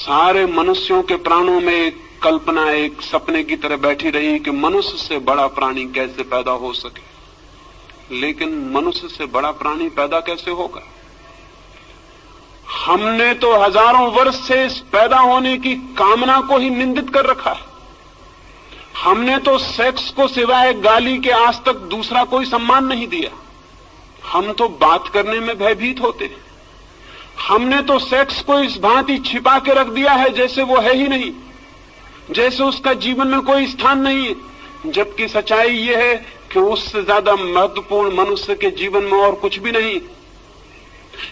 सारे मनुष्यों के प्राणों में एक कल्पना, एक सपने की तरह बैठी रही कि मनुष्य से बड़ा प्राणी कैसे पैदा हो सके। लेकिन मनुष्य से बड़ा प्राणी पैदा कैसे होगा? हमने तो हजारों वर्ष से इस पैदा होने की कामना को ही निंदित कर रखा है। हमने तो सेक्स को सिवाय गाली के आज तक दूसरा कोई सम्मान नहीं दिया। हम तो बात करने में भयभीत होते हैं। हमने तो सेक्स को इस भांति छिपा के रख दिया है जैसे वो है ही नहीं, जैसे उसका जीवन में कोई स्थान नहीं है। जबकि सच्चाई ये है कि उससे ज्यादा महत्वपूर्ण मनुष्य के जीवन में और कुछ भी नहीं,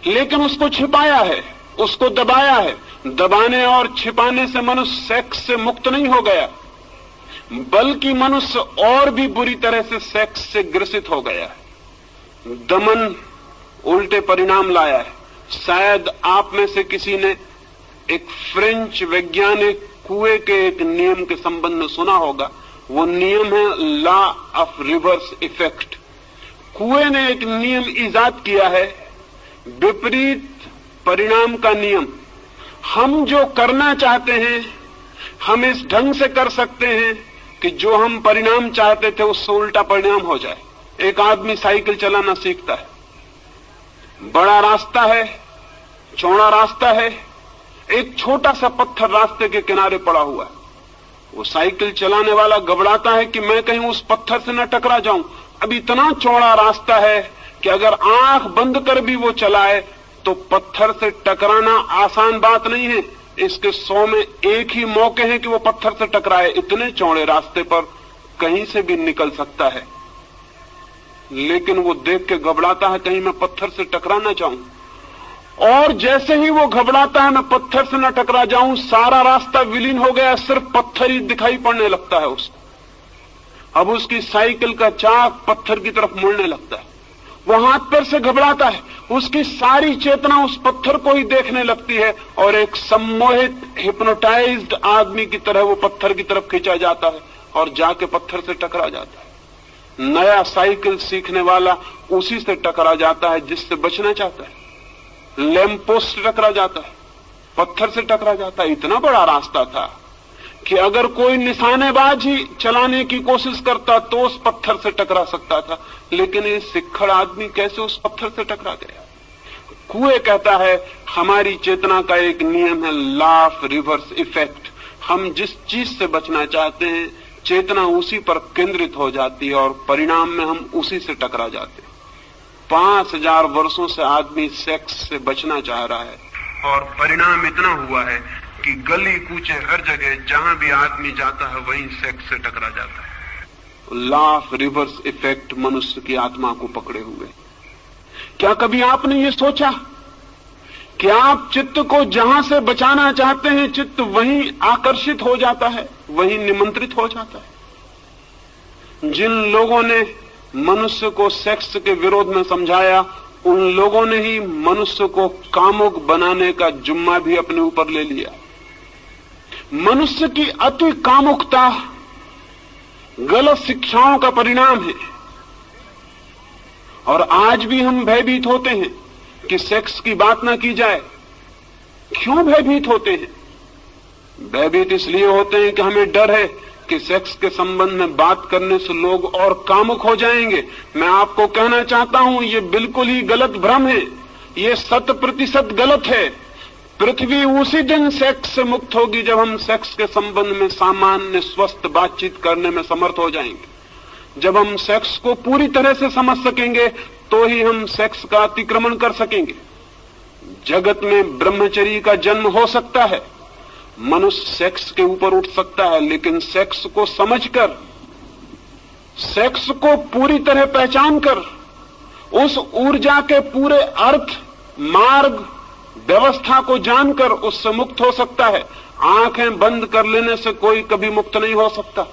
लेकिन उसको छिपाया है, उसको दबाया है। दबाने और छिपाने से मनुष्य सेक्स से मुक्त नहीं हो गया, बल्कि मनुष्य और भी बुरी तरह से सेक्स से ग्रसित हो गया है। दमन उल्टे परिणाम लाया है। शायद आप में से किसी ने एक फ्रेंच वैज्ञानिक कुएं के एक नियम के संबंध में सुना होगा। वो नियम है लॉ ऑफ रिवर्स इफेक्ट। कुएं ने एक नियम इजाद किया है, विपरीत परिणाम का नियम। हम जो करना चाहते हैं हम इस ढंग से कर सकते हैं कि जो हम परिणाम चाहते थे उससे उल्टा परिणाम हो जाए। एक आदमी साइकिल चलाना सीखता है, बड़ा रास्ता है, चौड़ा रास्ता है, एक छोटा सा पत्थर रास्ते के किनारे पड़ा हुआ है। वो साइकिल चलाने वाला घबराता है कि मैं कहीं उस पत्थर से न टकरा जाऊं। अब इतना चौड़ा रास्ता है कि अगर आंख बंद कर भी वो चलाए तो पत्थर से टकराना आसान बात नहीं है। इसके 100 में एक ही मौके हैं कि वो पत्थर से टकराए। इतने चौड़े रास्ते पर कहीं से भी निकल सकता है, लेकिन वो देख के घबराता है कहीं मैं पत्थर से टकरा ना जाऊं। और जैसे ही वो घबराता है मैं पत्थर से न टकरा जाऊं, सारा रास्ता विलीन हो गया, सिर्फ पत्थर ही दिखाई पड़ने लगता है उसको। अब उसकी साइकिल का चाक पत्थर की तरफ मुड़ने लगता है। वो हाथ पैर से घबराता है, उसकी सारी चेतना उस पत्थर को ही देखने लगती है और एक सम्मोहित हिप्नोटाइज्ड आदमी की तरह वो पत्थर की तरफ खींचा जाता है और जाके पत्थर से टकरा जाता है। नया साइकिल सीखने वाला उसी से टकरा जाता है जिससे बचना चाहता है। लैंप पोस्ट से टकरा जाता है, पत्थर से टकरा जाता है। इतना बड़ा रास्ता था कि अगर कोई निशानेबाज ही चलाने की कोशिश करता तो उस पत्थर से टकरा सकता था, लेकिन ये सिक्खड़ आदमी कैसे उस पत्थर से टकरा गया? कुएं कहता है हमारी चेतना का एक नियम है लॉ ऑफ रिवर्स इफेक्ट। हम जिस चीज से बचना चाहते हैं चेतना उसी पर केंद्रित हो जाती है और परिणाम में हम उसी से टकरा जाते हैं। 5000 वर्षों से आदमी सेक्स से बचना चाह रहा है और परिणाम इतना हुआ है कि गली कूचे हर जगह जहां भी आदमी जाता है वहीं सेक्स से टकरा जाता है। लॉ ऑफ रिवर्स इफेक्ट मनुष्य की आत्मा को पकड़े हुए। क्या कभी आपने ये सोचा कि आप चित्त को जहां से बचाना चाहते हैं चित्त वहीं आकर्षित हो जाता है, वहीं निमंत्रित हो जाता है? जिन लोगों ने मनुष्य को सेक्स के विरोध में समझाया उन लोगों ने ही मनुष्य को कामुक बनाने का जुम्मा भी अपने ऊपर ले लिया। मनुष्य की अति कामुकता गलत शिक्षाओं का परिणाम है और आज भी हम भयभीत होते हैं कि सेक्स की बात ना की जाए। क्यों भयभीत होते हैं? भयभीत इसलिए होते हैं कि हमें डर है कि सेक्स के संबंध में बात करने से लोग और कामुक हो जाएंगे। मैं आपको कहना चाहता हूं ये बिल्कुल ही गलत भ्रम है, ये 100% गलत है। पृथ्वी उसी दिन सेक्स से मुक्त होगी जब हम सेक्स के संबंध में सामान्य स्वस्थ बातचीत करने में समर्थ हो जाएंगे। जब हम सेक्स को पूरी तरह से समझ सकेंगे तो ही हम सेक्स का अतिक्रमण कर सकेंगे। जगत में ब्रह्मचर्य का जन्म हो सकता है, मनुष्य सेक्स के ऊपर उठ सकता है, लेकिन सेक्स को समझकर, सेक्स को पूरी तरह पहचान कर, उस ऊर्जा के पूरे अर्थ, मार्ग, व्यवस्था को जानकर उससे मुक्त हो सकता है। आंखें बंद कर लेने से कोई कभी मुक्त नहीं हो सकता।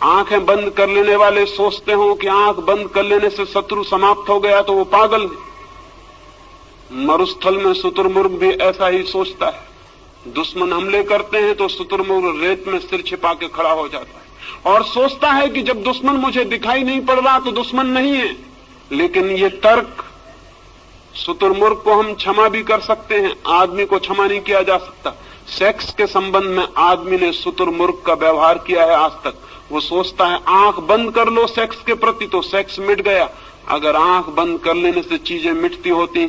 आंखें बंद कर लेने वाले सोचते हो कि आंख बंद कर लेने से शत्रु समाप्त हो गया तो वो पागल है। मरुस्थल में शुतुरमुर्ग भी ऐसा ही सोचता है। दुश्मन हमले करते हैं तो शुतुरमुर्ग रेत में सिर छिपा के खड़ा हो जाता है और सोचता है कि जब दुश्मन मुझे दिखाई नहीं पड़ रहा तो दुश्मन नहीं है। लेकिन ये तर्क, शुतुरमुर्ग को हम क्षमा भी कर सकते हैं, आदमी को क्षमा नहीं किया जा सकता। सेक्स के संबंध में आदमी ने शुतुरमुर्ग का व्यवहार किया है आज तक। वो सोचता है आंख बंद कर लो सेक्स के प्रति तो सेक्स मिट गया। अगर आंख बंद कर लेने से चीजें मिटती होती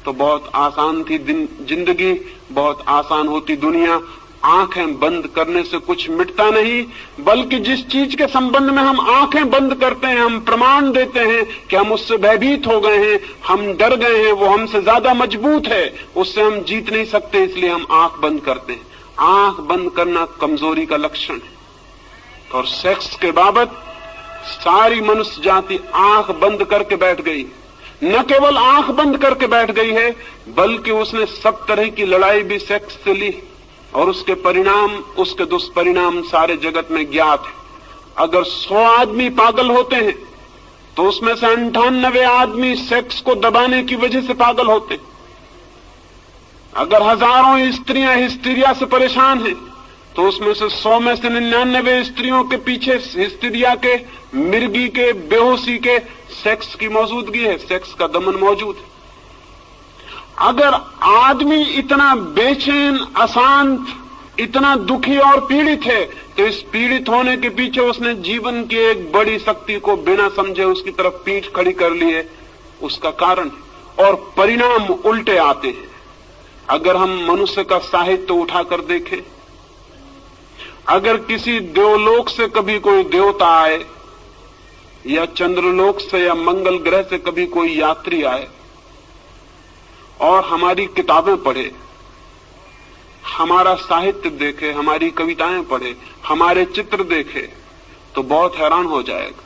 तो बहुत आसान थी जिंदगी, बहुत आसान होती दुनिया। आंखें बंद करने से कुछ मिटता नहीं, बल्कि जिस चीज के संबंध में हम आंखें बंद करते हैं, हम प्रमाण देते हैं कि हम उससे भयभीत हो गए हैं, हम डर गए हैं, वो हमसे ज्यादा मजबूत है, उससे हम जीत नहीं सकते, इसलिए हम आंख बंद करते हैं। आंख बंद करना कमजोरी का लक्षण है। और सेक्स के बाबत सारी मनुष्य जाति आंख बंद करके बैठ गई। न केवल आंख बंद करके बैठ गई है, बल्कि उसने सब तरह की लड़ाई भी सेक्स से ली और उसके परिणाम, उसके दुष्परिणाम सारे जगत में ज्ञात है। अगर 100 आदमी पागल होते हैं तो उसमें से 98 आदमी सेक्स को दबाने की वजह से पागल होते हैं। अगर हजारों स्त्रियां हिस्टीरिया से परेशान हैं तो उसमें से 100 में से 99 स्त्रियों के पीछे हिस्टीरिया के, मिर्गी के, बेहोशी के सेक्स की मौजूदगी है, सेक्स का दमन मौजूद है। अगर आदमी इतना बेचैन, अशांत, इतना दुखी और पीड़ित है तो इस पीड़ित होने के पीछे उसने जीवन की एक बड़ी शक्ति को बिना समझे उसकी तरफ पीठ खड़ी कर ली है, उसका कारण। और परिणाम उल्टे आते हैं। अगर हम मनुष्य का साहित्य उठाकर देखें, अगर किसी देवलोक से कभी कोई देवता आए या चंद्रलोक से या मंगल ग्रह से कभी कोई यात्री आए और हमारी किताबें पढ़े, हमारा साहित्य देखे, हमारी कविताएं पढ़े, हमारे चित्र देखे, तो बहुत हैरान हो जाएगा।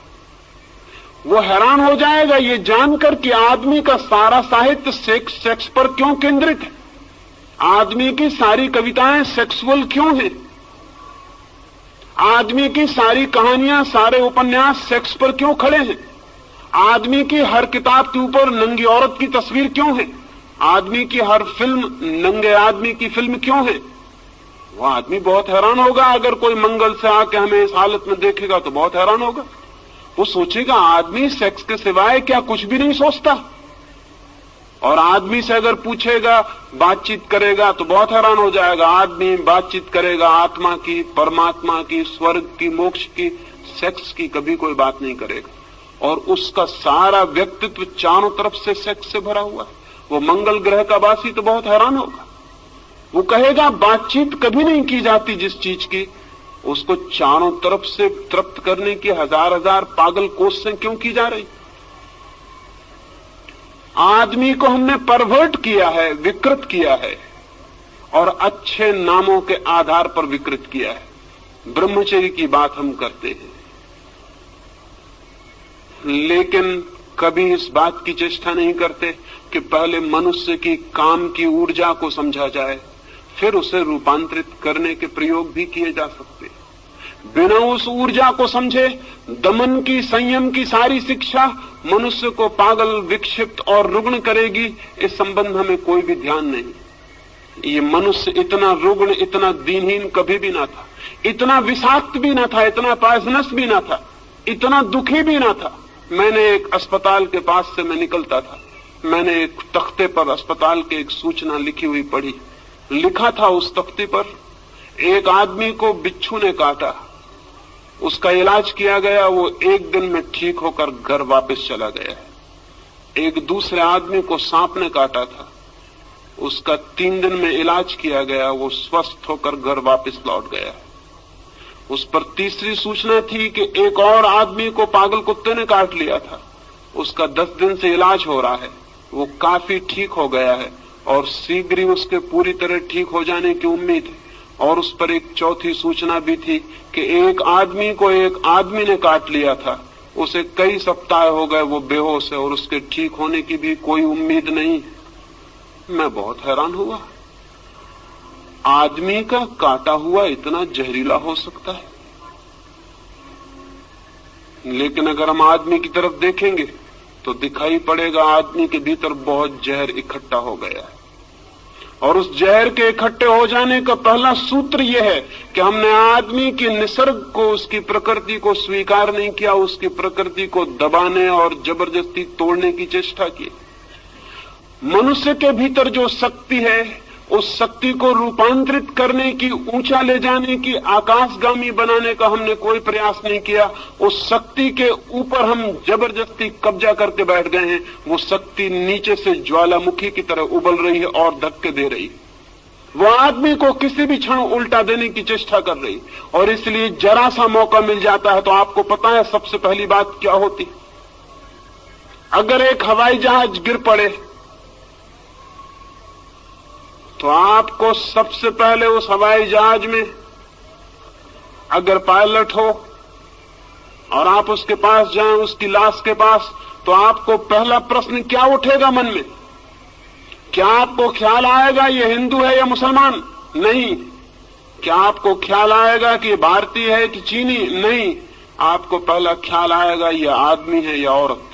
वो हैरान हो जाएगा ये जानकर कि आदमी का सारा साहित्य सेक्स पर क्यों केंद्रित है, आदमी की सारी कविताएं सेक्सुअल क्यों हैं, आदमी की सारी कहानियां, सारे उपन्यास सेक्स पर क्यों खड़े हैं, आदमी की हर किताब के ऊपर नंगी औरत की तस्वीर क्यों है, आदमी की हर फिल्म नंगे आदमी की फिल्म क्यों है। वो आदमी बहुत हैरान होगा। अगर कोई मंगल से आके हमें इस हालत में देखेगा तो बहुत हैरान होगा। वो सोचेगा आदमी सेक्स के सिवाय क्या कुछ भी नहीं सोचता। और आदमी से अगर पूछेगा, बातचीत करेगा तो बहुत हैरान हो जाएगा। आदमी बातचीत करेगा आत्मा की, परमात्मा की, स्वर्ग की, मोक्ष की, सेक्स की कभी कोई बात नहीं करेगा। और उसका सारा व्यक्तित्व चारों तरफ से सेक्स से भरा हुआ है। वो मंगल ग्रह का वासी तो बहुत हैरान होगा। वो कहेगा बातचीत कभी नहीं की जाती जिस चीज की, उसको चारों तरफ से तृप्त करने की हजार हजार पागल कोशिशें क्यों की जा रही। आदमी को हमने परवर्ट किया है, विकृत किया है, और अच्छे नामों के आधार पर विकृत किया है। ब्रह्मचर्य की बात हम करते हैं, लेकिन कभी इस बात की चेष्टा नहीं करते कि पहले मनुष्य की काम की ऊर्जा को समझा जाए, फिर उसे रूपांतरित करने के प्रयोग भी किए जा सकते। बिना उस ऊर्जा को समझे दमन की, संयम की सारी शिक्षा मनुष्य को पागल, विक्षिप्त और रुग्ण करेगी। इस संबंध में कोई भी ध्यान नहीं। ये मनुष्य इतना रुग्ण, इतना दीनहीन कभी भी ना था, इतना विषाक्त भी ना था, इतना पॉइजनस भी ना था, इतना दुखी भी ना था। मैंने एक अस्पताल के पास से मैं निकलता था, मैंने एक तख्ते पर अस्पताल की एक सूचना लिखी हुई पढ़ी। लिखा था उस तख्ते पर, एक आदमी को बिच्छू ने काटा, उसका इलाज किया गया, वो 1 दिन में ठीक होकर घर वापस चला गया है। एक दूसरे आदमी को सांप ने काटा था, उसका 3 दिन में इलाज किया गया, वो स्वस्थ होकर घर वापस लौट गया है। उस पर तीसरी सूचना थी कि एक और आदमी को पागल कुत्ते ने काट लिया था, उसका 10 दिन से इलाज हो रहा है, वो काफी ठीक हो गया है और शीघ्र ही उसके पूरी तरह ठीक हो जाने की उम्मीद है। और उस पर एक चौथी सूचना भी थी कि एक आदमी को एक आदमी ने काट लिया था, उसे कई सप्ताह हो गए, वो बेहोश है और उसके ठीक होने की भी कोई उम्मीद नहीं है। मैं बहुत हैरान हुआ, आदमी का काटा हुआ इतना जहरीला हो सकता है। लेकिन अगर हम आदमी की तरफ देखेंगे तो दिखाई पड़ेगा आदमी के भीतर बहुत जहर इकट्ठा हो गया है। और उस जहर के इकट्ठे हो जाने का पहला सूत्र यह है कि हमने आदमी के निसर्ग को, उसकी प्रकृति को स्वीकार नहीं किया, उसकी प्रकृति को दबाने और जबरदस्ती तोड़ने की चेष्टा की। मनुष्य के भीतर जो शक्ति है उस शक्ति को रूपांतरित करने की, ऊंचा ले जाने की, आकाशगामी बनाने का हमने कोई प्रयास नहीं किया। उस शक्ति के ऊपर हम जबरदस्ती कब्जा करके बैठ गए हैं। वो शक्ति नीचे से ज्वालामुखी की तरह उबल रही है और धक्के दे रही है। वो आदमी को किसी भी क्षण उल्टा देने की चेष्टा कर रही, और इसलिए जरा सा मौका मिल जाता है तो आपको पता है सबसे पहली बात क्या होती। अगर एक हवाई जहाज गिर पड़े तो आपको सबसे पहले उस हवाई जहाज में अगर पायलट हो और आप उसके पास जाएं, उसकी लाश के पास, तो आपको पहला प्रश्न क्या उठेगा मन में? क्या आपको ख्याल आएगा ये हिंदू है या मुसलमान? नहीं। क्या आपको ख्याल आएगा कि ये भारतीय है कि चीनी? नहीं। आपको पहला ख्याल आएगा ये आदमी है या औरत।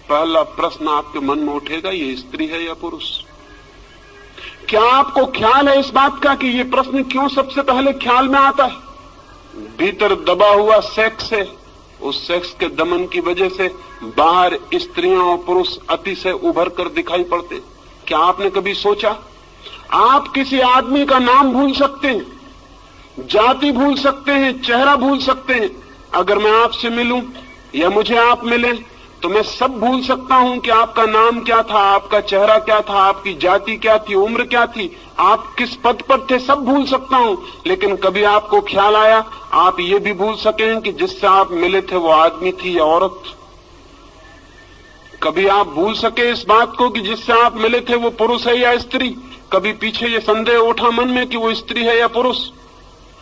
पहला प्रश्न आपके मन में उठेगा ये स्त्री है या पुरुष। क्या आपको ख्याल है इस बात का कि ये प्रश्न क्यों सबसे पहले ख्याल में आता है? भीतर दबा हुआ सेक्स है, उस सेक्स के दमन की वजह से बाहर स्त्रियां और पुरुष अतिशय उभर कर दिखाई पड़ते। क्या आपने कभी सोचा? आप किसी आदमी का नाम भूल सकते हैं, जाति भूल सकते हैं, चेहरा भूल सकते हैं। अगर मैं आपसे मिलूं या मुझे आप मिलें तो मैं सब भूल सकता हूं कि आपका नाम क्या था, आपका चेहरा क्या था, आपकी जाति क्या थी, उम्र क्या थी, आप किस पद पर थे, सब भूल सकता हूं। लेकिन कभी आपको ख्याल आया आप ये भी भूल सकें कि जिससे आप मिले थे वो आदमी थी या औरत? कभी आप भूल सके इस बात को कि जिससे आप मिले थे वो पुरुष है या स्त्री? कभी पीछे ये संदेह उठा मन में कि वो स्त्री है या पुरुष?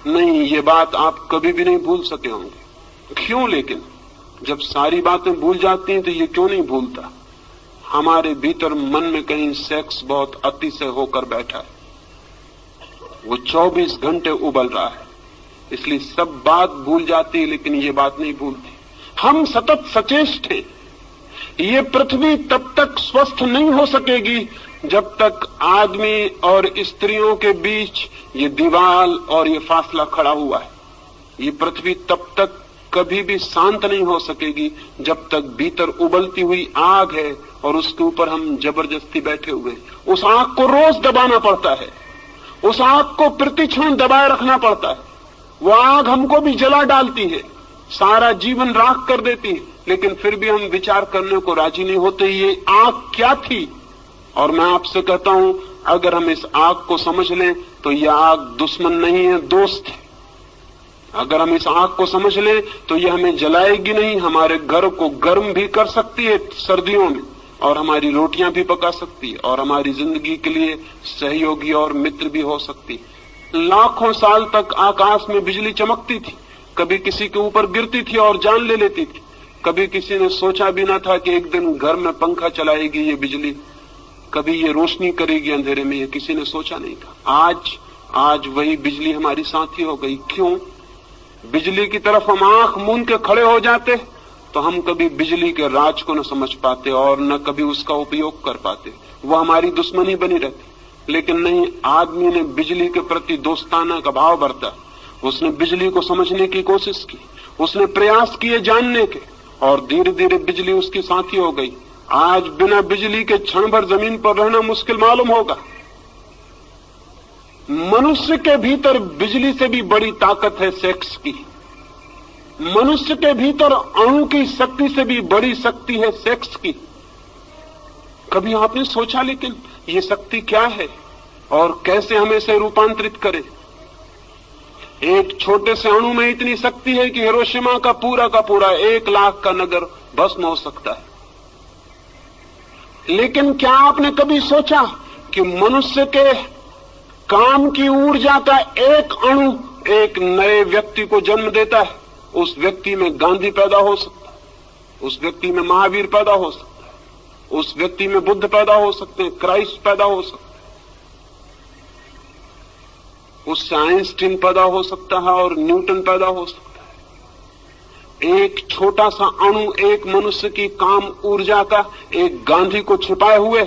नहीं, ये बात आप कभी भी नहीं भूल सके होंगे। क्यों? लेकिन जब सारी बातें भूल जाती हैं तो ये क्यों नहीं भूलता? हमारे भीतर मन में कहीं सेक्स बहुत अतिशय होकर बैठा है, वो 24 घंटे उबल रहा है, इसलिए सब बात भूल जाती है लेकिन ये बात नहीं भूलती। हम सतत सचेष्ट हैं। ये पृथ्वी तब तक स्वस्थ नहीं हो सकेगी जब तक आदमी और स्त्रियों के बीच ये दीवार और ये फासला खड़ा हुआ है। ये पृथ्वी तब तक कभी भी शांत नहीं हो सकेगी जब तक भीतर उबलती हुई आग है और उसके ऊपर हम जबरदस्ती बैठे हुए हैं। उस आग को रोज दबाना पड़ता है, उस आग को प्रतिक्षण दबाए रखना पड़ता है। वो आग हमको भी जला डालती है, सारा जीवन राख कर देती है, लेकिन फिर भी हम विचार करने को राजी नहीं होते ये आग क्या थी। और मैं आपसे कहता हूं अगर हम इस आग को समझ लें तो यह आग दुश्मन नहीं है, दोस्त है। अगर हम इस आग को समझ लें तो यह हमें जलाएगी नहीं, हमारे घर को गर्म भी कर सकती है सर्दियों में, और हमारी रोटियां भी पका सकती है, और हमारी जिंदगी के लिए सहयोगी और मित्र भी हो सकती है। लाखों साल तक आकाश में बिजली चमकती थी, कभी किसी के ऊपर गिरती थी और जान ले लेती थी। कभी किसी ने सोचा भी ना था कि एक दिन घर में पंखा चलाएगी ये बिजली, कभी ये रोशनी करेगी अंधेरे में, ये किसी ने सोचा नहीं था। आज वही बिजली हमारी साथी हो गई। क्यों? बिजली की तरफ हम आंख मूंद के खड़े हो जाते तो हम कभी बिजली के राज को न समझ पाते और न कभी उसका उपयोग कर पाते, वो हमारी दुश्मनी बनी रहती। लेकिन नहीं, आदमी ने बिजली के प्रति दोस्ताना का भाव बरता, उसने बिजली को समझने की कोशिश की, उसने प्रयास किए जानने के, और धीरे धीरे बिजली उसकी साथी हो गई। आज बिना बिजली के क्षण भर जमीन पर रहना मुश्किल मालूम होगा। मनुष्य के भीतर बिजली से भी बड़ी ताकत है सेक्स की। मनुष्य के भीतर अणु की शक्ति से भी बड़ी शक्ति है सेक्स की। कभी आपने सोचा लेकिन ये शक्ति क्या है और कैसे हमें इसे रूपांतरित करें? एक छोटे से अणु में इतनी शक्ति है कि हिरोशिमा का पूरा 1 लाख का नगर भस्म हो सकता है। लेकिन क्या आपने कभी सोचा कि मनुष्य के काम की ऊर्जा का एक अणु एक नए व्यक्ति को जन्म देता है? उस व्यक्ति में गांधी पैदा हो सकता है, उस व्यक्ति में महावीर पैदा हो सकता है, उस व्यक्ति में बुद्ध पैदा हो सकते हैं, क्राइस्ट पैदा हो सकता है, उससे आइंस्टीन पैदा हो सकता है और न्यूटन पैदा हो सकता है। एक छोटा सा अणु एक मनुष्य की काम ऊर्जा का एक गांधी को छिपाए हुए,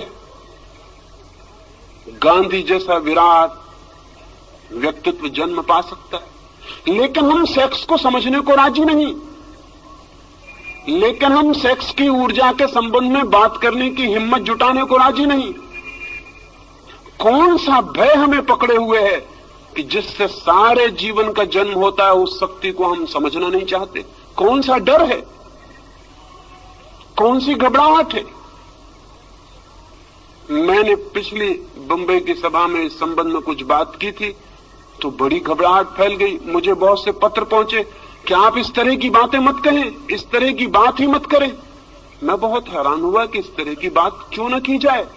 गांधी जैसा विराट व्यक्तित्व जन्म पा सकता है। लेकिन हम सेक्स को समझने को राजी नहीं, लेकिन हम सेक्स की ऊर्जा के संबंध में बात करने की हिम्मत जुटाने को राजी नहीं। कौन सा भय हमें पकड़े हुए है कि जिससे सारे जीवन का जन्म होता है, उस शक्ति को हम समझना नहीं चाहते? कौन सा डर है? कौन सी घबराहट है? मैंने पिछली बंबई की सभा में इस संबंध में कुछ बात की थी तो बड़ी घबराहट फैल गई। मुझे बहुत से पत्र पहुंचे कि आप इस तरह की बातें मत कहें, इस तरह की बात ही मत करें। मैं बहुत हैरान हुआ कि इस तरह की बात क्यों न की जाए।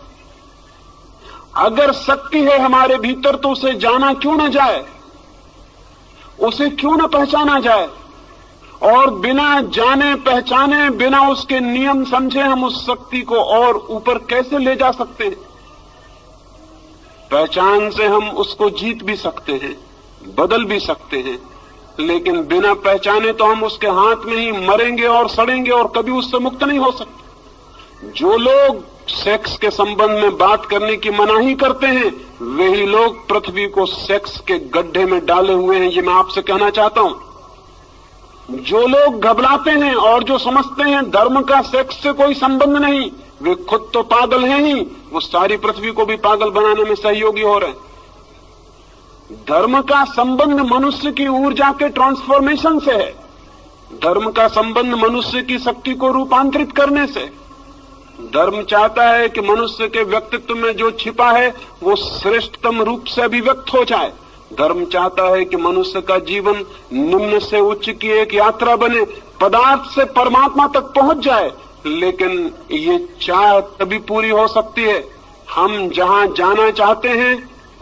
अगर शक्ति है हमारे भीतर तो उसे जाना क्यों न जाए, उसे क्यों न पहचाना जाए? और बिना जाने पहचाने, बिना उसके नियम समझे हम उस शक्ति को और ऊपर कैसे ले जा सकते हैं? पहचान से हम उसको जीत भी सकते हैं, बदल भी सकते हैं, लेकिन बिना पहचाने तो हम उसके हाथ में ही मरेंगे और सड़ेंगे और कभी उससे मुक्त नहीं हो सकते। जो लोग सेक्स के संबंध में बात करने की मनाही करते हैं, वही लोग पृथ्वी को सेक्स के गड्ढे में डाले हुए हैं। ये मैं आपसे कहना चाहता हूं। जो लोग घबराते हैं और जो समझते हैं धर्म का सेक्स से कोई संबंध नहीं, वे खुद तो पागल हैं ही, वो सारी पृथ्वी को भी पागल बनाने में सहयोगी हो रहे हैं। धर्म का संबंध मनुष्य की ऊर्जा के ट्रांसफॉर्मेशन से है। धर्म का संबंध मनुष्य की शक्ति को रूपांतरित करने से। धर्म चाहता है कि मनुष्य के व्यक्तित्व में जो छिपा है वो श्रेष्ठतम रूप से अभिव्यक्त हो जाए। धर्म चाहता है कि मनुष्य का जीवन निम्न से उच्च की एक यात्रा बने, पदार्थ से परमात्मा तक पहुंच जाए। लेकिन ये चाह तभी पूरी हो सकती है हम जहां जाना चाहते हैं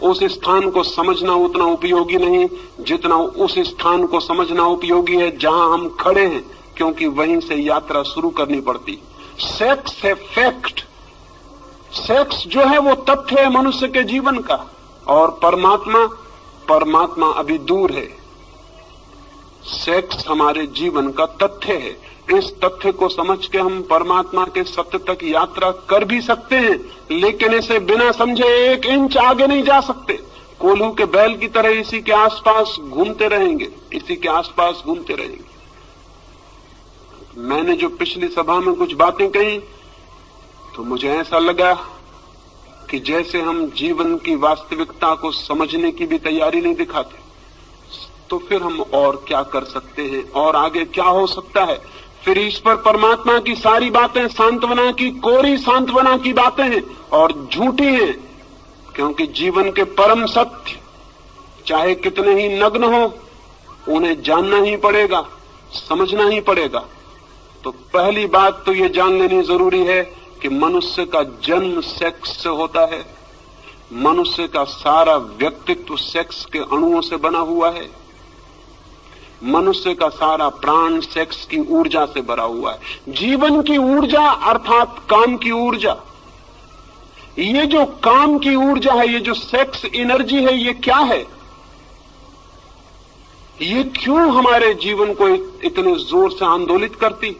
उस स्थान को समझना उतना उपयोगी नहीं जितना उस स्थान को समझना उपयोगी है जहां हम खड़े हैं, क्योंकि वहीं से यात्रा शुरू करनी पड़ती। सेक्स है फैक्ट। सेक्स जो है वो तथ्य है मनुष्य के जीवन का, और परमात्मा अभी दूर है। सेक्स हमारे जीवन का तथ्य है। इस तथ्य को समझ के हम परमात्मा के सत्य तक यात्रा कर भी सकते हैं, लेकिन इसे बिना समझे 1 इंच आगे नहीं जा सकते। कोल्हू के बैल की तरह इसी के आसपास घूमते रहेंगे, इसी के आसपास घूमते रहेंगे। मैंने जो पिछली सभा में कुछ बातें कही तो मुझे ऐसा लगा कि जैसे हम जीवन की वास्तविकता को समझने की भी तैयारी नहीं दिखाते, तो फिर हम और क्या कर सकते हैं और आगे क्या हो सकता है? फिर ईश्वर परमात्मा की सारी बातें सांत्वना की, कोरी सांत्वना की बातें हैं और झूठी हैं, क्योंकि जीवन के परम सत्य चाहे कितने ही नग्न हो उन्हें जानना ही पड़ेगा, समझना ही पड़ेगा। तो पहली बात तो ये जान लेनी जरूरी है कि मनुष्य का जन्म सेक्स से होता है। मनुष्य का सारा व्यक्तित्व सेक्स के अणुओं से बना हुआ है। मनुष्य का सारा प्राण सेक्स की ऊर्जा से भरा हुआ है। जीवन की ऊर्जा अर्थात काम की ऊर्जा। ये जो काम की ऊर्जा है, ये जो सेक्स एनर्जी है, ये क्या है? ये क्यों हमारे जीवन को इतने जोर से आंदोलित करती?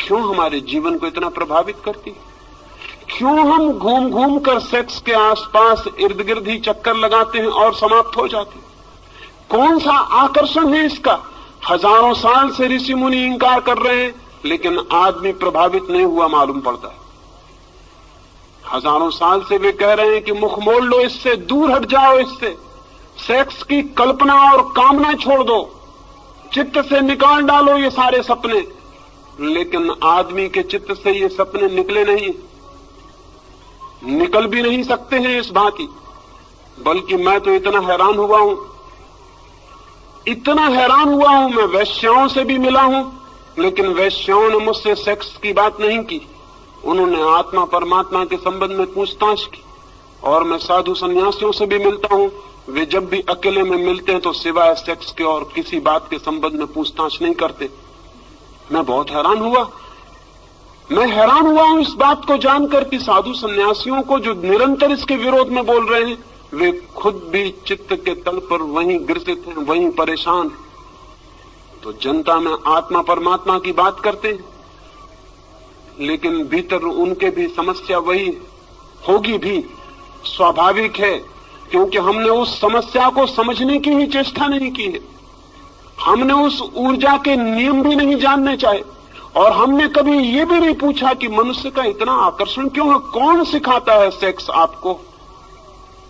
क्यों हमारे जीवन को इतना प्रभावित करती? क्यों हम घूम घूम कर सेक्स के आसपास इर्द गिर्द ही चक्कर लगाते हैं और समाप्त हो जाते हैं? कौन सा आकर्षण है इसका? हजारों साल से ऋषि मुनि इंकार कर रहे हैं, लेकिन आदमी प्रभावित नहीं हुआ मालूम पड़ता है। हजारों साल से वे कह रहे हैं कि मुख मोड़ लो इससे, दूर हट जाओ इससे, सेक्स की कल्पना और कामना छोड़ दो, चित्त से निकाल डालो ये सारे सपने। लेकिन आदमी के चित्त से ये सपने निकले नहीं, निकल भी नहीं सकते हैं इस भांति। बल्कि मैं तो इतना हैरान हुआ हूं, मैं वैश्याओं से भी मिला हूं, लेकिन वैश्याओं ने मुझसे सेक्स की बात नहीं की। उन्होंने आत्मा परमात्मा के संबंध में पूछताछ की। और मैं साधु सन्यासियों से भी मिलता हूं, वे जब भी अकेले में मिलते हैं तो सिवाय सेक्स के और किसी बात के संबंध में पूछताछ नहीं करते। मैं बहुत हैरान हुआ। मैं हैरान हुआ हूं इस बात को जानकर कि साधु सन्यासियों को जो निरंतर इसके विरोध में बोल रहे हैं, वे खुद भी चित्त के तल पर वहीं ग्रसित हैं, वहीं परेशान हैं। तो जनता में आत्मा परमात्मा की बात करते हैं, लेकिन भीतर उनके भी समस्या वही होगी भी, स्वाभाविक है, क्योंकि हमने उस समस्या को समझने की ही चेष्टा नहीं की है। हमने उस ऊर्जा के नियम भी नहीं जानने चाहे, और हमने कभी ये भी नहीं पूछा कि मनुष्य का इतना आकर्षण क्यों है, कौन सिखाता है सेक्स आपको,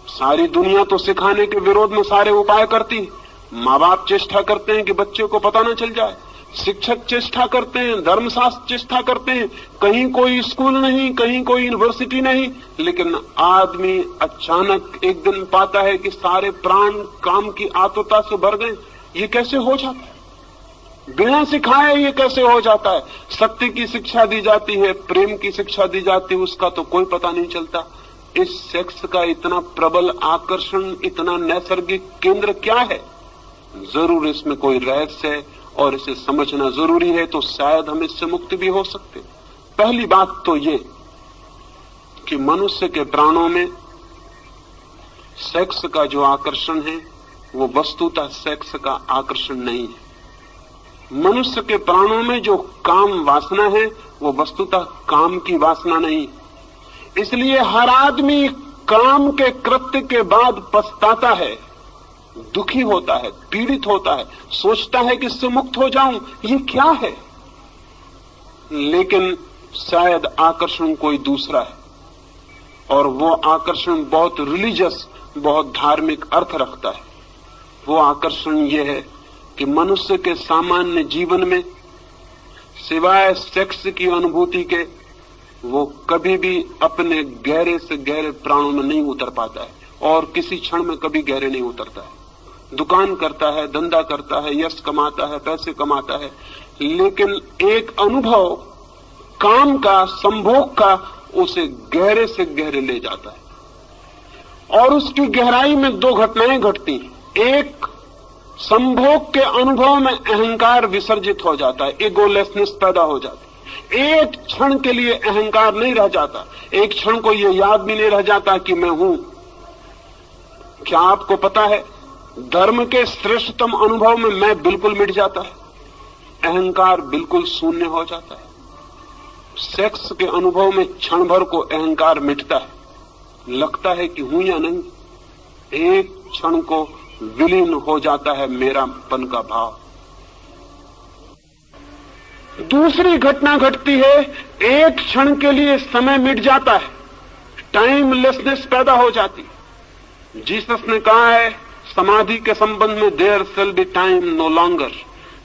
सारी दुनिया तो सिखाने के विरोध में सारे उपाय करती, माँ बाप चेष्टा करते हैं कि बच्चे को पता न चल जाए, शिक्षक चेष्टा करते हैं, धर्मशास्त्र चेष्टा करते हैं, कहीं कोई स्कूल नहीं, कहीं कोई यूनिवर्सिटी नहीं, लेकिन आदमी अचानक एक दिन पाता है कि सारे प्राण काम की आतुरता से भर गए। ये कैसे हो जाता है? बिना सिखाए ये कैसे हो जाता है? सत्य की शिक्षा दी जाती है, प्रेम की शिक्षा दी जाती है, उसका तो कोई पता नहीं चलता। इस सेक्स का इतना प्रबल आकर्षण, इतना नैसर्गिक केंद्र क्या है? जरूर इसमें कोई रहस्य है और इसे समझना जरूरी है, तो शायद हम इससे मुक्त भी हो सकते। पहली बात तो ये कि मनुष्य के प्राणों में सेक्स का जो आकर्षण है वो वस्तुतः सेक्स का आकर्षण नहीं है। मनुष्य के प्राणों में जो काम वासना है वो वस्तुतः काम की वासना नहीं। इसलिए हर आदमी काम के कृत्य के बाद पछताता है, दुखी होता है, पीड़ित होता है, सोचता है कि इससे मुक्त हो जाऊं, ये क्या है? लेकिन शायद आकर्षण कोई दूसरा है, और वो आकर्षण बहुत रिलीजियस, बहुत धार्मिक अर्थ रखता है। वो आकर्षण ये है कि मनुष्य के सामान्य जीवन में सिवाय सेक्स की अनुभूति के वो कभी भी अपने गहरे से गहरे प्राणों में नहीं उतर पाता है, और किसी क्षण में कभी गहरे नहीं उतरता है। दुकान करता है, धंधा करता है, यश कमाता है, पैसे कमाता है, लेकिन एक अनुभव काम का, संभोग का उसे गहरे से गहरे ले जाता है। और उसकी गहराई में दो घटनाएं घटती हैं। एक, संभोग के अनुभव में अहंकार विसर्जित हो जाता है, इगोलेसनेस पैदा हो जाती है। एक क्षण के लिए अहंकार नहीं रह जाता, एक क्षण को यह याद भी नहीं रह जाता कि मैं हूं। क्या आपको पता है, धर्म के श्रेष्ठतम अनुभव में मैं बिल्कुल मिट जाता है, अहंकार बिल्कुल शून्य हो जाता है। सेक्स के अनुभव में क्षण भर को अहंकार मिटता है, लगता है कि हूं या नहीं, एक क्षण को विलीन हो जाता है मेरापन का भाव। दूसरी घटना घटती है, एक क्षण के लिए समय मिट जाता है, टाइमलेसनेस पैदा हो जाती। जीसस ने कहा है समाधि के संबंध में, there shall be time no longer.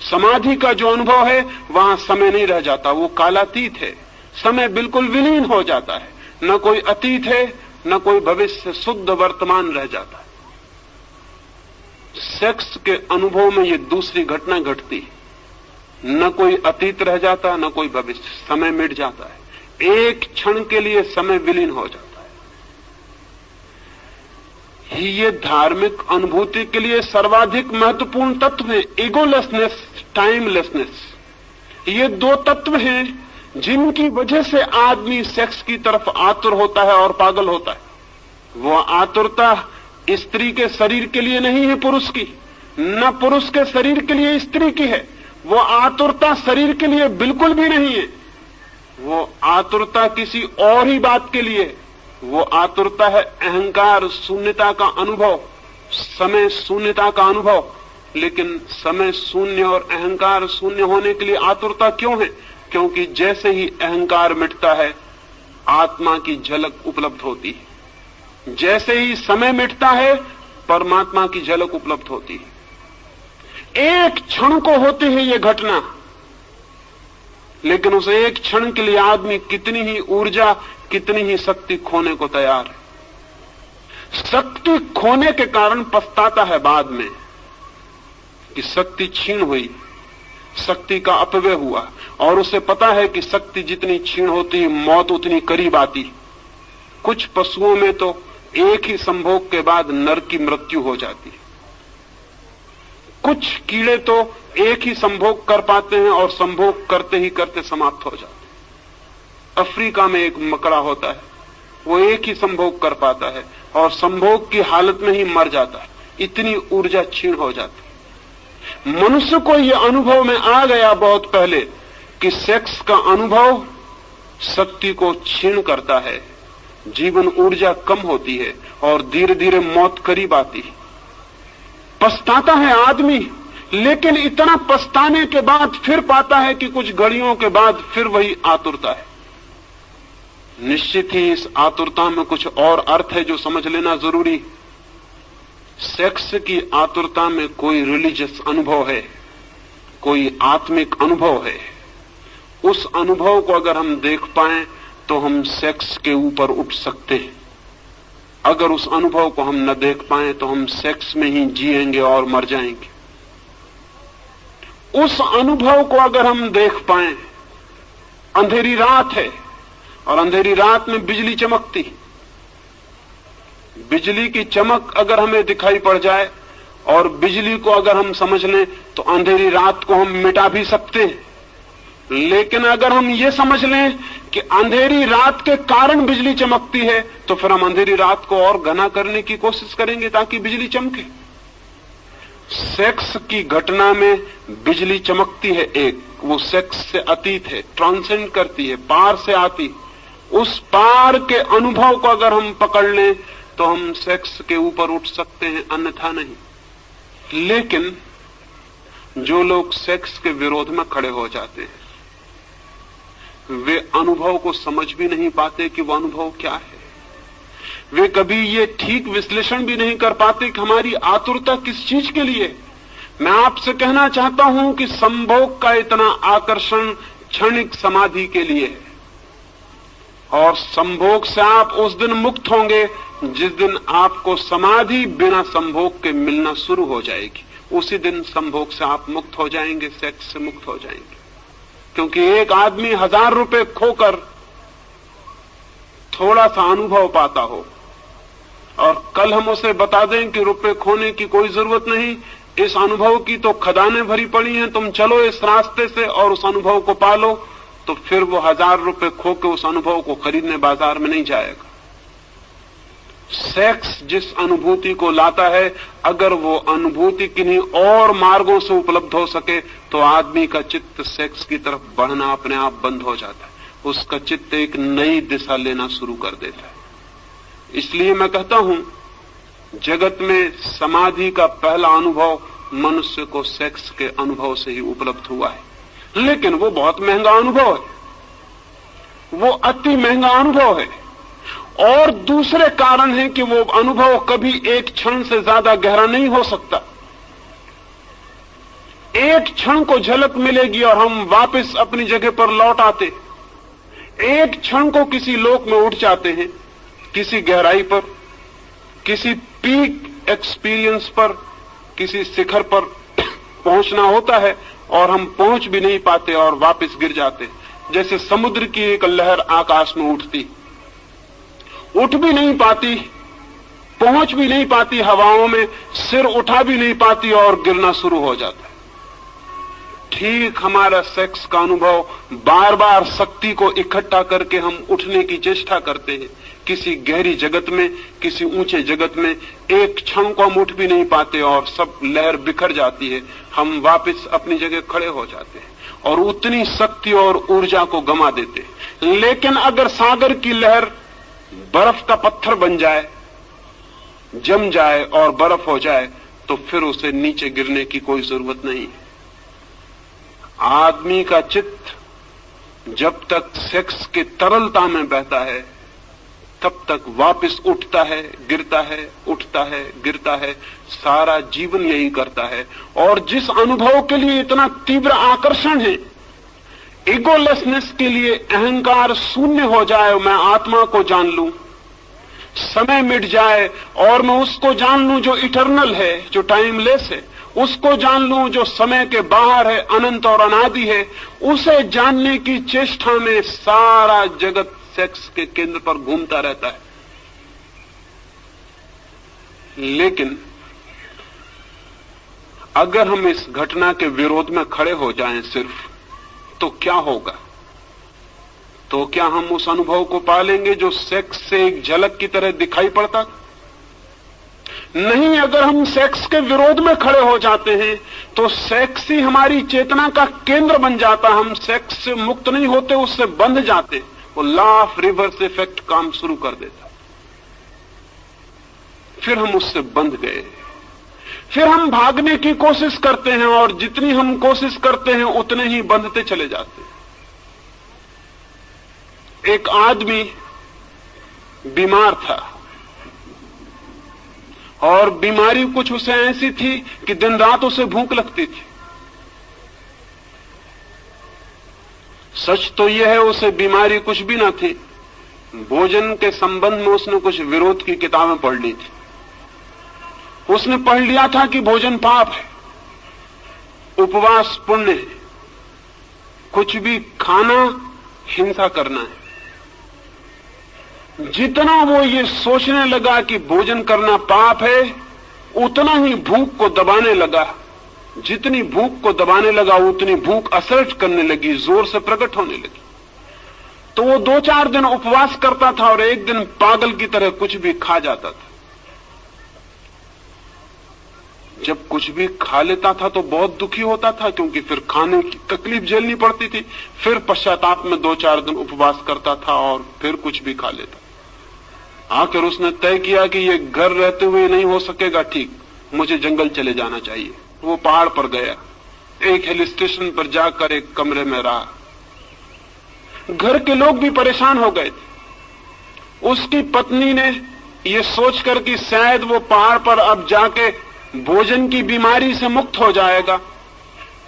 समाधि का जो अनुभव है वहां समय नहीं रह जाता, वो कालातीत है, समय बिल्कुल विलीन हो जाता है, न कोई अतीत है न कोई भविष्य, शुद्ध वर्तमान रह जाता है। सेक्स के अनुभव में ये दूसरी घटना घटती है, न कोई अतीत रह जाता न कोई भविष्य, समय मिट जाता है, एक क्षण के लिए समय विलीन हो जाता है। ये धार्मिक अनुभूति के लिए सर्वाधिक महत्वपूर्ण तत्व है, इगोलेसनेस, टाइमलेसनेस। ये दो तत्व हैं जिनकी वजह से आदमी सेक्स की तरफ आतुर होता है और पागल होता है। वो आतुरता स्त्री के शरीर के लिए नहीं है पुरुष की, न पुरुष के शरीर के लिए स्त्री की है। वो आतुरता शरीर के लिए बिल्कुल भी नहीं है, वो आतुरता किसी और ही बात के लिए। वो आतुरता है अहंकार शून्यता का अनुभव, समय शून्यता का अनुभव। लेकिन समय शून्य और अहंकार शून्य होने के लिए आतुरता क्यों है? क्योंकि जैसे ही अहंकार मिटता है आत्मा की झलक उपलब्ध होती है, जैसे ही समय मिटता है परमात्मा की झलक उपलब्ध होती है। एक क्षण को होती है ये घटना, लेकिन उस एक क्षण के लिए आदमी कितनी ही ऊर्जा, कितनी ही शक्ति खोने को तैयार है। शक्ति खोने के कारण पछताता है बाद में कि शक्ति छीन हुई, शक्ति का अपव्यय हुआ, और उसे पता है कि शक्ति जितनी छीन होती मौत उतनी करीब आती। कुछ पशुओं में तो एक ही संभोग के बाद नर की मृत्यु हो जाती है, कुछ कीड़े तो एक ही संभोग कर पाते हैं और संभोग करते ही करते समाप्त हो जाते हैं। अफ्रीका में एक मकड़ा होता है, वो एक ही संभोग कर पाता है और संभोग की हालत में ही मर जाता है, इतनी ऊर्जा क्षीण हो जाती है। मनुष्य को यह अनुभव में आ गया बहुत पहले कि सेक्स का अनुभव शक्ति को क्षीण करता है, जीवन ऊर्जा कम होती है और धीरे धीरे मौत करीब आती है। पछताता है आदमी, लेकिन इतना पछताने के बाद फिर पाता है कि कुछ घड़ियों के बाद फिर वही आतुरता है। निश्चित ही इस आतुरता में कुछ और अर्थ है जो समझ लेना जरूरी। सेक्स की आतुरता में कोई रिलीजियस अनुभव है, कोई आत्मिक अनुभव है। उस अनुभव को अगर हम देख पाएं तो हम सेक्स के ऊपर उठ सकते हैं। अगर उस अनुभव को हम न देख पाएं तो हम सेक्स में ही जिएंगे और मर जाएंगे। उस अनुभव को अगर हम देख पाएं, अंधेरी रात है और अंधेरी रात में बिजली चमकती, बिजली की चमक अगर हमें दिखाई पड़ जाए और बिजली को अगर हम समझ लें तो अंधेरी रात को हम मिटा भी सकते हैं। लेकिन अगर हम ये समझ लें कि अंधेरी रात के कारण बिजली चमकती है तो फिर हम अंधेरी रात को और घना करने की कोशिश करेंगे ताकि बिजली चमके। सेक्स की घटना में बिजली चमकती है, एक वो सेक्स से अतीत है, ट्रांसेंड करती है, पार से आती। उस पार के अनुभव को अगर हम पकड़ लें तो हम सेक्स के ऊपर उठ सकते हैं, अन्यथा नहीं। लेकिन जो लोग सेक्स के विरोध में खड़े हो जाते हैं वे अनुभव को समझ भी नहीं पाते कि वो अनुभव क्या है। वे कभी ये ठीक विश्लेषण भी नहीं कर पाते कि हमारी आतुरता किस चीज के लिए। मैं आपसे कहना चाहता हूं कि संभोग का इतना आकर्षण क्षणिक समाधि के लिए है, और संभोग से आप उस दिन मुक्त होंगे जिस दिन आपको समाधि बिना संभोग के मिलना शुरू हो जाएगी। उसी दिन संभोग से आप मुक्त हो जाएंगे, सेक्स से मुक्त हो जाएंगे। क्योंकि एक आदमी 1000 रुपए खोकर थोड़ा सा अनुभव पाता हो और कल हम उसे बता दें कि रुपए खोने की कोई जरूरत नहीं, इस अनुभव की तो खदानें भरी पड़ी हैं, तुम चलो इस रास्ते से और उस अनुभव को पालो, तो फिर वो 1000 रुपए खो के उस अनुभव को खरीदने बाजार में नहीं जाएगा। सेक्स जिस अनुभूति को लाता है, अगर वो अनुभूति किन्हीं और मार्गों से उपलब्ध हो सके तो आदमी का चित्त सेक्स की तरफ बढ़ना अपने आप बंद हो जाता है। उसका चित्त एक नई दिशा लेना शुरू कर देता है। इसलिए मैं कहता हूं, जगत में समाधि का पहला अनुभव मनुष्य को सेक्स के अनुभव से ही उपलब्ध हुआ है। लेकिन वो बहुत महंगा अनुभव है, वो अति महंगा अनुभव है। और दूसरे कारण है कि वो अनुभव कभी एक क्षण से ज्यादा गहरा नहीं हो सकता। एक क्षण को झलक मिलेगी और हम वापस अपनी जगह पर लौट आते। एक क्षण को किसी लोक में उठ जाते हैं, किसी गहराई पर, किसी पीक एक्सपीरियंस पर, किसी शिखर पर पहुंचना होता है और हम पहुंच भी नहीं पाते और वापस गिर जाते। जैसे समुद्र की एक लहर आकाश में उठती, उठ भी नहीं पाती, पहुंच भी नहीं पाती हवाओं में, सिर उठा भी नहीं पाती और गिरना शुरू हो जाता है। ठीक हमारा सेक्स का अनुभव, बार बार शक्ति को इकट्ठा करके हम उठने की चेष्टा करते हैं किसी गहरी जगत में, किसी ऊंचे जगत में। एक क्षण को हम उठ भी नहीं पाते और सब लहर बिखर जाती है, हम वापस अपनी जगह खड़े हो जाते हैं और उतनी शक्ति और ऊर्जा को गंवा देते हैं। लेकिन अगर सागर की लहर बर्फ का पत्थर बन जाए, जम जाए और बर्फ हो जाए, तो फिर उसे नीचे गिरने की कोई जरूरत नहीं है। आदमी का चित्त जब तक सेक्स के तरलता में बहता है तब तक वापस उठता है, गिरता है, उठता है, गिरता है, सारा जीवन यही करता है। और जिस अनुभव के लिए इतना तीव्र आकर्षण है, ईगोलेसनेस के लिए, अहंकार शून्य हो जाए, मैं आत्मा को जान लूं, समय मिट जाए और मैं उसको जान लूं जो इटर्नल है, जो टाइमलेस है, उसको जान लूं जो समय के बाहर है, अनंत और अनादि है, उसे जानने की चेष्टा में सारा जगत सेक्स के केंद्र पर घूमता रहता है। लेकिन अगर हम इस घटना के विरोध में खड़े हो जाएं सिर्फ, तो क्या होगा? तो क्या हम उस अनुभव को पालेंगे जो सेक्स से एक झलक की तरह दिखाई पड़ता? नहीं। अगर हम सेक्स के विरोध में खड़े हो जाते हैं तो सेक्स ही हमारी चेतना का केंद्र बन जाता। हम सेक्स से मुक्त नहीं होते, उससे बंध जाते। वो लॉ ऑफ रिवर्स इफेक्ट काम शुरू कर देता। फिर हम उससे बंध गए, फिर हम भागने की कोशिश करते हैं और जितनी हम कोशिश करते हैं उतने ही बंधते चले जाते हैं। एक आदमी बीमार था और बीमारी कुछ उसे ऐसी थी कि दिन रात उसे भूख लगती थी। सच तो यह है उसे बीमारी कुछ भी ना थी, भोजन के संबंध में उसने कुछ विरोध की किताबें पढ़ ली थी। उसने पढ़ लिया था कि भोजन पाप है, उपवास पुण्य है, कुछ भी खाना हिंसा करना है। जितना वो ये सोचने लगा कि भोजन करना पाप है, उतना ही भूख को दबाने लगा। जितनी भूख को दबाने लगा उतनी भूख असर्ट करने लगी, जोर से प्रकट होने लगी। तो वो 2-4 दिन उपवास करता था और एक दिन पागल की तरह कुछ भी खा जाता था। जब कुछ भी खा लेता था तो बहुत दुखी होता था, क्योंकि फिर खाने की तकलीफ झेलनी पड़ती थी। फिर पश्चाताप में 2-4 दिन उपवास करता था और फिर कुछ भी खा लेता। आखिर उसने तय किया कि ये घर रहते हुए नहीं हो सकेगा ठीक, मुझे जंगल चले जाना चाहिए। वो पहाड़ पर गया, एक हिल स्टेशन पर जाकर एक कमरे में रहा। घर के लोग भी परेशान हो गए थे। उसकी पत्नी ने ये सोचकर कि शायद वो पहाड़ पर अब जाके भोजन की बीमारी से मुक्त हो जाएगा,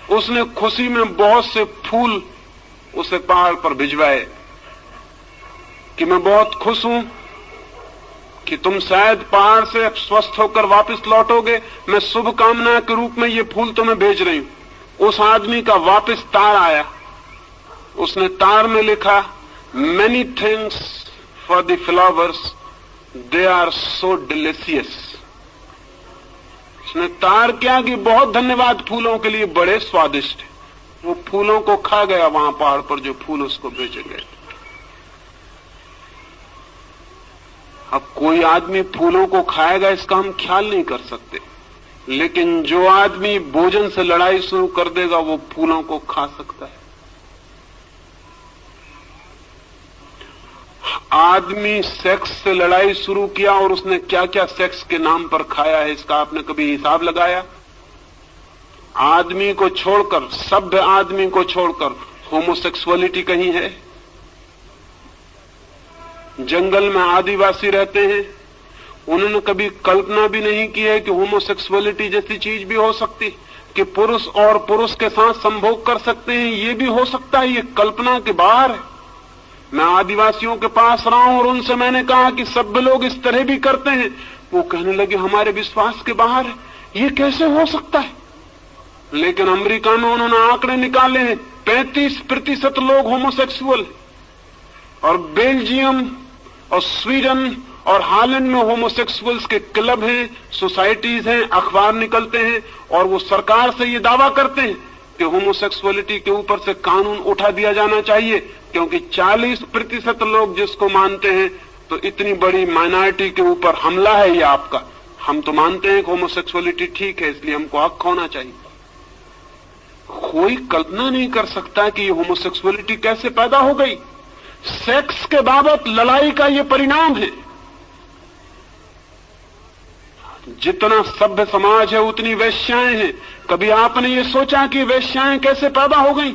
उसने खुशी में बहुत से फूल उसे पहाड़ पर भिजवाए कि मैं बहुत खुश हूं कि तुम शायद पहाड़ से स्वस्थ होकर वापस लौटोगे, मैं शुभकामना के रूप में ये फूल तुम्हें भेज रही हूं। उस आदमी का वापस तार आया। उसने तार में लिखा, many thanks for the flowers, they are so delicious. उसने तार किया कि बहुत धन्यवाद फूलों के लिए, बड़े स्वादिष्ट है। वो फूलों को खा गया वहां पहाड़ पर जो फूल उसको भेजे गए। अब कोई आदमी फूलों को खाएगा इसका हम ख्याल नहीं कर सकते, लेकिन जो आदमी भोजन से लड़ाई शुरू कर देगा वो फूलों को खा सकता है। आदमी सेक्स से लड़ाई शुरू किया और उसने क्या क्या सेक्स के नाम पर खाया है, इसका आपने कभी हिसाब लगाया? आदमी को छोड़कर, सभ्य आदमी को छोड़कर होमोसेक्सुअलिटी कहीं है? जंगल में आदिवासी रहते हैं, उन्होंने कभी कल्पना भी नहीं की है कि होमोसेक्सुअलिटी जैसी चीज भी हो सकती, कि पुरुष और पुरुष के साथ संभोग कर सकते हैं, ये भी हो सकता है। ये कल्पना के बाहर है। मैं आदिवासियों के पास रहा हूं और उनसे मैंने कहा कि सब लोग इस तरह भी करते हैं। वो कहने लगे हमारे विश्वास के बाहर है, ये कैसे हो सकता है? लेकिन अमेरिका में उन्होंने आंकड़े निकाले हैं, 35% लोग होमोसेक्सुअल, और बेल्जियम और स्वीडन और हालैंड में होमोसेक्सुअल्स के क्लब हैं, सोसाइटीज हैं, अखबार निकलते हैं, और वो सरकार से ये दावा करते हैं कि होमोसेक्सुअलिटी के ऊपर से कानून उठा दिया जाना चाहिए, क्योंकि 40% लोग जिसको मानते हैं, तो इतनी बड़ी माइनॉरिटी के ऊपर हमला है ये आपका। हम तो मानते हैं कि होमोसेक्सुअलिटी ठीक है, इसलिए हमको हक होना चाहिए। कोई कल्पना नहीं कर सकता कि ये होमोसेक्सुअलिटी कैसे पैदा हो गई। सेक्स के बाबत लड़ाई का ये परिणाम है। जितना सभ्य समाज है उतनी वेश्याएं हैं। कभी आपने ये सोचा कि वेश्याएं कैसे पैदा हो गई?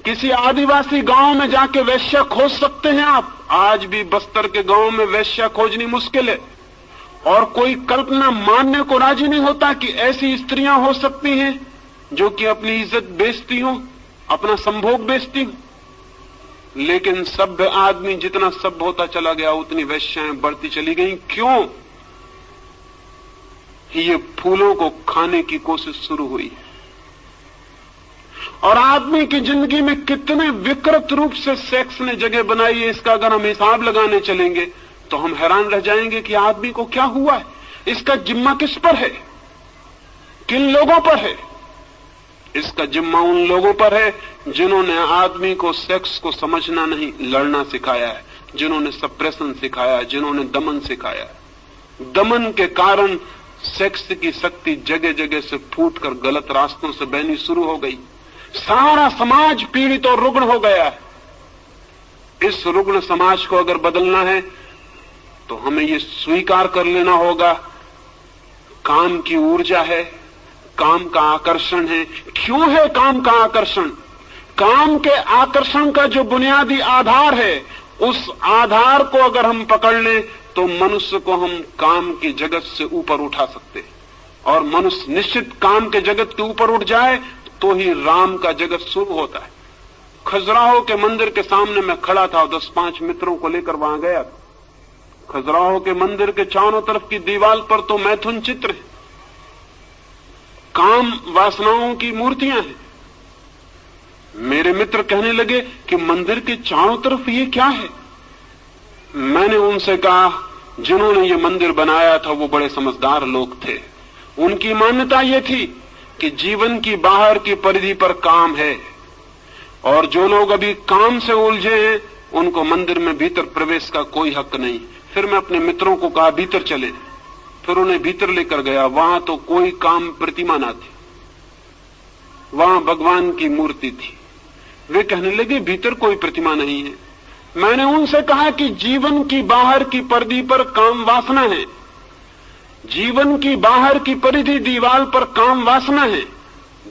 किसी आदिवासी गांव में जाके वेश्या खोज सकते हैं आप? आज भी बस्तर के गांव में वेश्या खोजनी मुश्किल है, और कोई कल्पना मानने को राजी नहीं होता कि ऐसी स्त्रियां हो सकती हैं जो कि अपनी इज्जत बेचती हो, अपना संभोग बेचती हो। लेकिन सभ्य आदमी जितना सभ्य होता चला गया उतनी वेश्याएं बढ़ती चली गई। क्यों? ये फूलों को खाने की कोशिश शुरू हुई। और आदमी की जिंदगी में कितने विकृत रूप से सेक्स ने जगह बनाई है, इसका अगर हम हिसाब लगाने चलेंगे तो हम हैरान रह जाएंगे कि आदमी को क्या हुआ है। इसका जिम्मा किस पर है? किन लोगों पर है? इसका जिम्मा उन लोगों पर है जिन्होंने आदमी को सेक्स को समझना नहीं, लड़ना सिखाया है, जिन्होंने सप्रेशन सिखाया है, जिन्होंने दमन सिखाया है। दमन के कारण सेक्स की शक्ति जगह जगह से फूटकर गलत रास्तों से बहनी शुरू हो गई। सारा समाज पीड़ित और रुग्ण हो गया है। इस रुग्ण समाज को अगर बदलना है तो हमें ये स्वीकार कर लेना होगा, काम की ऊर्जा है, काम का आकर्षण है। क्यों है काम का आकर्षण? काम के आकर्षण का जो बुनियादी आधार है उस आधार को अगर हम पकड़ लें तो मनुष्य को हम काम की जगत से ऊपर उठा सकते हैं, और मनुष्य निश्चित काम के जगत के ऊपर उठ जाए तो ही राम का जगत शुरू होता है। खजुराहो के मंदिर के सामने मैं खड़ा था और 10-5 मित्रों को लेकर वहां गया था। खजुराहो के मंदिर के चारों तरफ की दीवार पर तो मैथुन चित्र है, काम वासनाओं की मूर्तियां हैं। मेरे मित्र कहने लगे कि मंदिर के चारों तरफ ये क्या है? मैंने उनसे कहा, जिन्होंने ये मंदिर बनाया था वो बड़े समझदार लोग थे। उनकी मान्यता ये थी कि जीवन की बाहर की परिधि पर काम है, और जो लोग अभी काम से उलझे हैं उनको मंदिर में भीतर प्रवेश का कोई हक नहीं। फिर मैं अपने मित्रों को कहा भीतर चले, फिर उन्हें भीतर लेकर गया। वहां तो कोई काम प्रतिमा ना थी, वहां भगवान की मूर्ति थी। वे कहने लगे भीतर कोई प्रतिमा नहीं है। मैंने उनसे कहा कि जीवन की बाहर की परिधि पर काम वासना है, जीवन की बाहर की परिधि दीवार पर काम वासना है,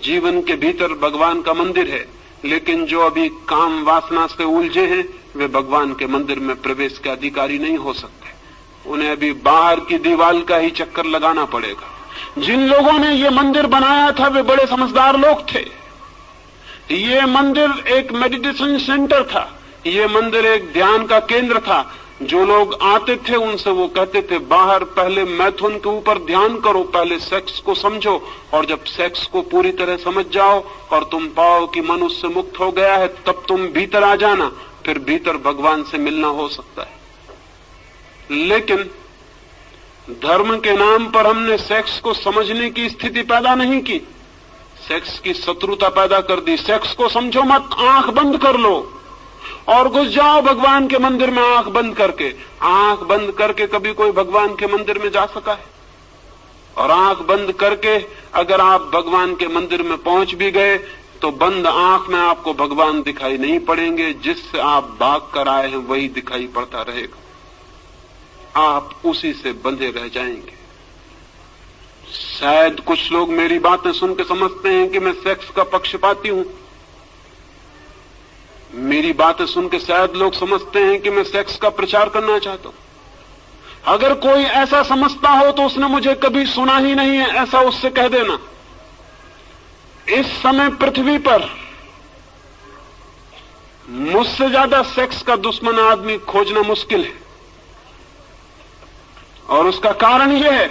जीवन के भीतर भगवान का मंदिर है। लेकिन जो अभी काम वासना से उलझे हैं वे भगवान के मंदिर में प्रवेश के अधिकारी नहीं हो सकते। उन्हें अभी बाहर की दीवार का ही चक्कर लगाना पड़ेगा। जिन लोगों ने ये मंदिर बनाया था वे बड़े समझदार लोग थे। ये मंदिर एक मेडिटेशन सेंटर था, ये मंदिर एक ध्यान का केंद्र था। जो लोग आते थे उनसे वो कहते थे बाहर पहले मैथुन के ऊपर ध्यान करो, पहले सेक्स को समझो, और जब सेक्स को पूरी तरह समझ जाओ और तुम पाओ कि मनुष्य मुक्त हो गया है तब तुम भीतर आ जाना, फिर भीतर भगवान से मिलना हो सकता है। लेकिन धर्म के नाम पर हमने सेक्स को समझने की स्थिति पैदा नहीं की, सेक्स की शत्रुता पैदा कर दी। सेक्स को समझो मत, आंख बंद कर लो और घुस जाओ भगवान के मंदिर में आंख बंद करके। आंख बंद करके कभी कोई भगवान के मंदिर में जा सका है? और आंख बंद करके अगर आप भगवान के मंदिर में पहुंच भी गए तो बंद आंख में आपको भगवान दिखाई नहीं पड़ेंगे, जिससे आप भाग कर आए हैं वही दिखाई पड़ता रहेगा, आप उसी से बंधे रह जाएंगे। शायद कुछ लोग मेरी बातें सुन के समझते हैं कि मैं सेक्स का पक्षपाती हूं। मेरी बातें सुन के शायद लोग समझते हैं कि मैं सेक्स का प्रचार करना चाहता हूं। अगर कोई ऐसा समझता हो तो उसने मुझे कभी सुना ही नहीं है, ऐसा उससे कह देना। इस समय पृथ्वी पर मुझसे ज्यादा सेक्स का दुश्मन आदमी खोजना मुश्किल है, और उसका कारण यह है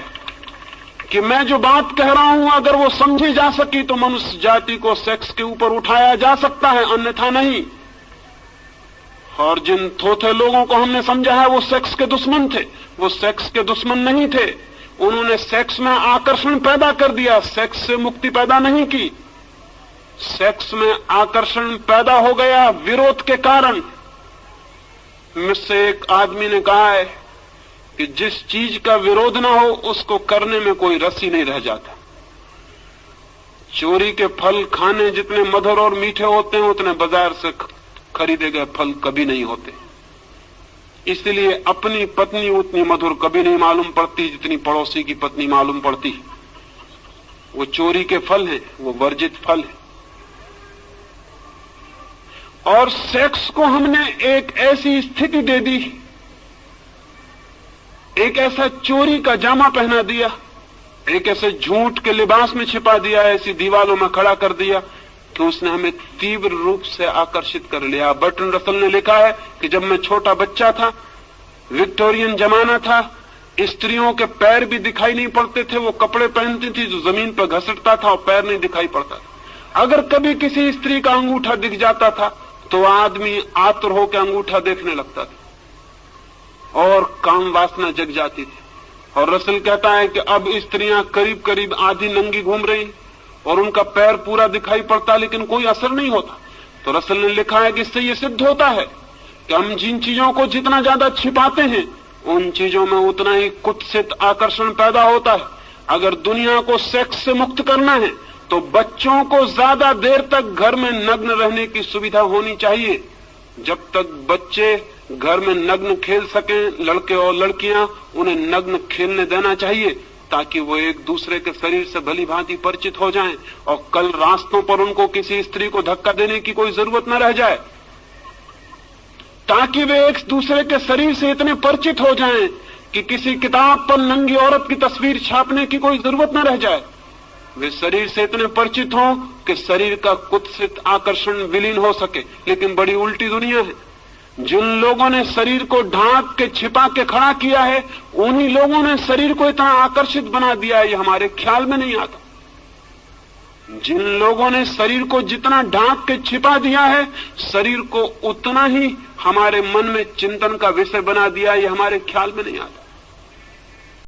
कि मैं जो बात कह रहा हूं अगर वो समझी जा सकी तो मनुष्य जाति को सेक्स के ऊपर उठाया जा सकता है, अन्यथा नहीं। और जिन थोथे लोगों को हमने समझा है वो सेक्स के दुश्मन थे, वो सेक्स के दुश्मन नहीं थे। उन्होंने सेक्स में आकर्षण पैदा कर दिया, सेक्स से मुक्ति पैदा नहीं की। सेक्स में आकर्षण पैदा हो गया विरोध के कारण। मुझसे एक आदमी ने कहा है कि जिस चीज का विरोध ना हो उसको करने में कोई रस ही नहीं रह जाता। चोरी के फल खाने जितने मधुर और मीठे होते हैं उतने बाजार से खरीदे गए फल कभी नहीं होते। इसलिए अपनी पत्नी उतनी मधुर कभी नहीं मालूम पड़ती जितनी पड़ोसी की पत्नी मालूम पड़ती। वो चोरी के फल हैं, वो वर्जित फल है। और सेक्स को हमने एक ऐसी स्थिति दे दी, एक ऐसा चोरी का जामा पहना दिया, एक ऐसे झूठ के लिबास में छिपा दिया, ऐसी दीवारों में खड़ा कर दिया कि उसने हमें तीव्र रूप से आकर्षित कर लिया। बर्ट्रैंड रसल ने लिखा है कि जब मैं छोटा बच्चा था, विक्टोरियन जमाना था, स्त्रियों के पैर भी दिखाई नहीं पड़ते थे। वो कपड़े पहनती थी जो जमीन पर घसटता था और पैर नहीं दिखाई पड़ता था। अगर कभी किसी स्त्री का अंगूठा दिख जाता था तो आदमी आतुर होकर अंगूठा देखने लगता था और काम वासना जग जाती थी। और रसल कहता है कि अब स्त्रियां करीब करीब आधी नंगी घूम रही और उनका पैर पूरा दिखाई पड़ता लेकिन कोई असर नहीं होता। तो रसल ने लिखा है कि इससे ये सिद्ध होता है कि हम जिन चीजों को जितना ज्यादा छिपाते हैं उन चीजों में उतना ही कुत्सित आकर्षण पैदा होता है। अगर दुनिया को सेक्स से मुक्त करना है तो बच्चों को ज्यादा देर तक घर में नग्न रहने की सुविधा होनी चाहिए। जब तक बच्चे घर में नग्न खेल सकें, लड़के और लड़कियां, उन्हें नग्न खेलने देना चाहिए ताकि वो एक दूसरे के शरीर से भली भांति परिचित हो जाएं और कल रास्तों पर उनको किसी स्त्री को धक्का देने की कोई जरूरत न रह जाए। ताकि वे एक दूसरे के शरीर से इतने परिचित हो जाएं कि किसी किताब पर नंगी औरत की तस्वीर छापने की कोई जरूरत न रह जाए। वे शरीर से इतने परिचित हों कि शरीर का कुत्सित आकर्षण विलीन हो सके। लेकिन बड़ी उल्टी दुनिया है। जिन लोगों ने शरीर को ढांक के छिपा के खड़ा किया है, उन्हीं लोगों ने शरीर को इतना आकर्षित बना दिया है, ये हमारे ख्याल में नहीं आता। जिन लोगों ने शरीर को जितना ढांक के छिपा दिया है, शरीर को उतना ही हमारे मन में चिंतन का विषय बना दिया, ये हमारे ख्याल में नहीं आता।